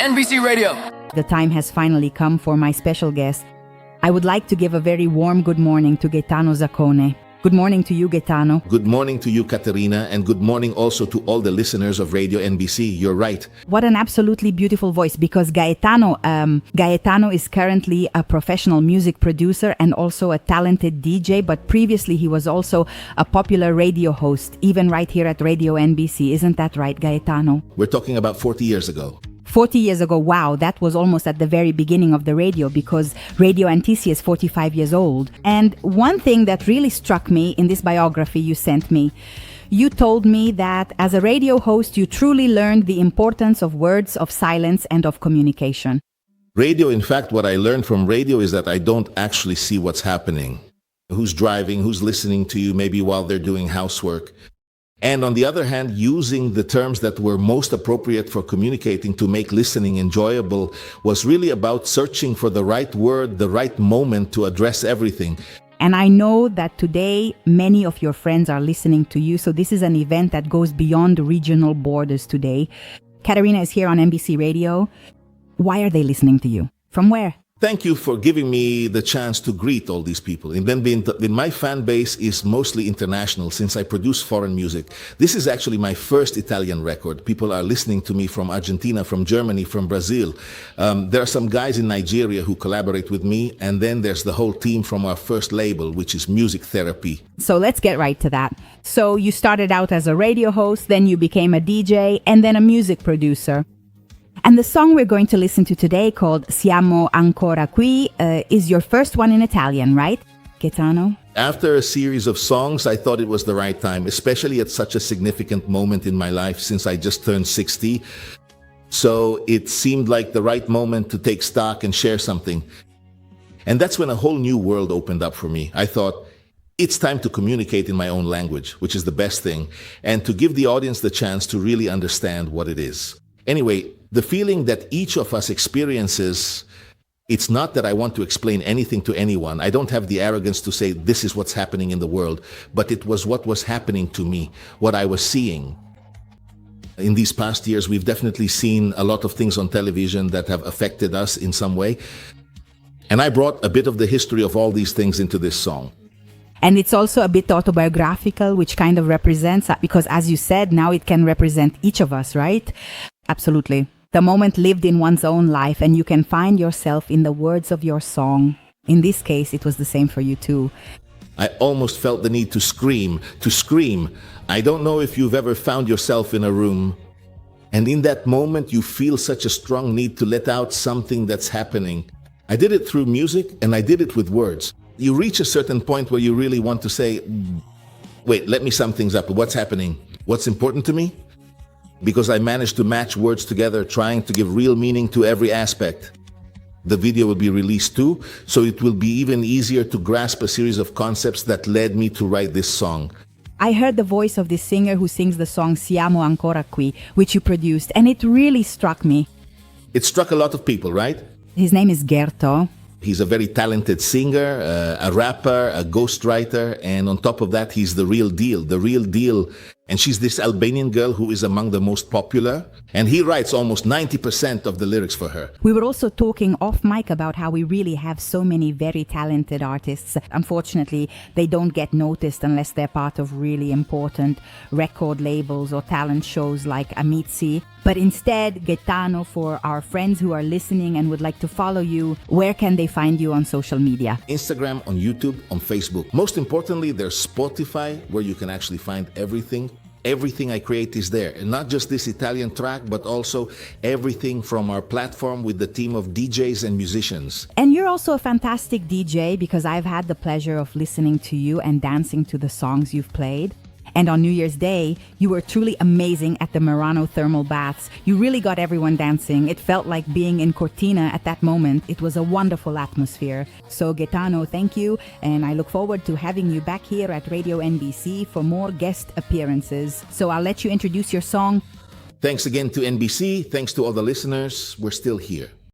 NBC Radio. The time has finally come for my special guest. I would like to give a very warm good morning to Gaetano Zaccone. Good morning to you, Gaetano. Good morning to you, Caterina, and good morning also to all the listeners of Radio NBC. You're right. What an absolutely beautiful voice, because Gaetano is currently a professional music producer and also a talented DJ, but previously he was also a popular radio host, even right here at Radio NBC. Isn't that right, Gaetano? We're talking about 40 years ago. 40 years ago, wow, that was almost at the very beginning of the radio, because Radio NTC is 45 years old. And one thing that really struck me in this biography you sent me, you told me that as a radio host, you truly learned the importance of words of silence and of communication. Radio, in fact, what I learned from radio is that I don't actually see what's happening. Who's driving, who's listening to you, maybe while they're doing housework. And on the other hand, using the terms that were most appropriate for communicating to make listening enjoyable was really about searching for the right word, the right moment to address everything. And I know that today many of your friends are listening to you, so this is an event that goes beyond regional borders today. Caterina is here on NBC Radio. Why are they listening to you? From where? Thank you for giving me the chance to greet all these people. And then my fan base is mostly international since I produce foreign music. This is actually my first Italian record. People are listening to me from Argentina, from Germany, from Brazil. There are some guys in Nigeria who collaborate with me. And then there's the whole team from our first label, which is Music Therapy. So let's get right to that. So you started out as a radio host, then you became a DJ, and then a music producer. And the song we're going to listen to today, called Siamo Ancora Qui, is your first one in Italian, right, Gaetano? After a series of songs, I thought it was the right time, especially at such a significant moment in my life since I just turned 60. So it seemed like the right moment to take stock and share something. And that's when a whole new world opened up for me. I thought, it's time to communicate in my own language, which is the best thing, and to give the audience the chance to really understand what it is. Anyway, the feeling that each of us experiences, it's not that I want to explain anything to anyone. I don't have the arrogance to say this is what's happening in the world, but it was what was happening to me, what I was seeing. In these past years, we've definitely seen a lot of things on television that have affected us in some way. And I brought a bit of the history of all these things into this song. And it's also a bit autobiographical, which kind of represents, because as you said, now it can represent each of us, right? Absolutely. The moment lived in one's own life, and you can find yourself in the words of your song. In this case, it was the same for you too. I almost felt the need to scream. I don't know if you've ever found yourself in a room, and in that moment you feel such a strong need to let out something that's happening. I did it through music, and I did it with words. You reach a certain point where you really want to say, wait, let me sum things up. What's happening? What's important to me? Because I managed to match words together, trying to give real meaning to every aspect. The video will be released too, so it will be even easier to grasp a series of concepts that led me to write this song. I heard the voice of this singer who sings the song Siamo Ancora Qui, which you produced, and it really struck me. It struck a lot of people, right? His name is Gerto. He's a very talented singer, a rapper, a ghostwriter, and on top of that, he's the real deal. And she's this Albanian girl who is among the most popular, and he writes almost 90% of the lyrics for her. We were also talking off mic about how we really have so many very talented artists. Unfortunately, they don't get noticed unless they're part of really important record labels or talent shows like Amici. But instead, Gaetano, for our friends who are listening and would like to follow you, where can they find you on social media? Instagram, on YouTube, on Facebook. Most importantly, there's Spotify, where you can actually find everything. Everything I create is there. And not just this Italian track, but also everything from our platform with the team of DJs and musicians. And you're also a fantastic DJ, because I've had the pleasure of listening to you and dancing to the songs you've played. And on New Year's Day, you were truly amazing at the Murano thermal baths. You really got everyone dancing. It felt like being in Cortina at that moment. It was a wonderful atmosphere. So Gaetano, thank you. And I look forward to having you back here at Radio NBC for more guest appearances. So I'll let you introduce your song. Thanks again to NBC. Thanks to all the listeners. We're still here.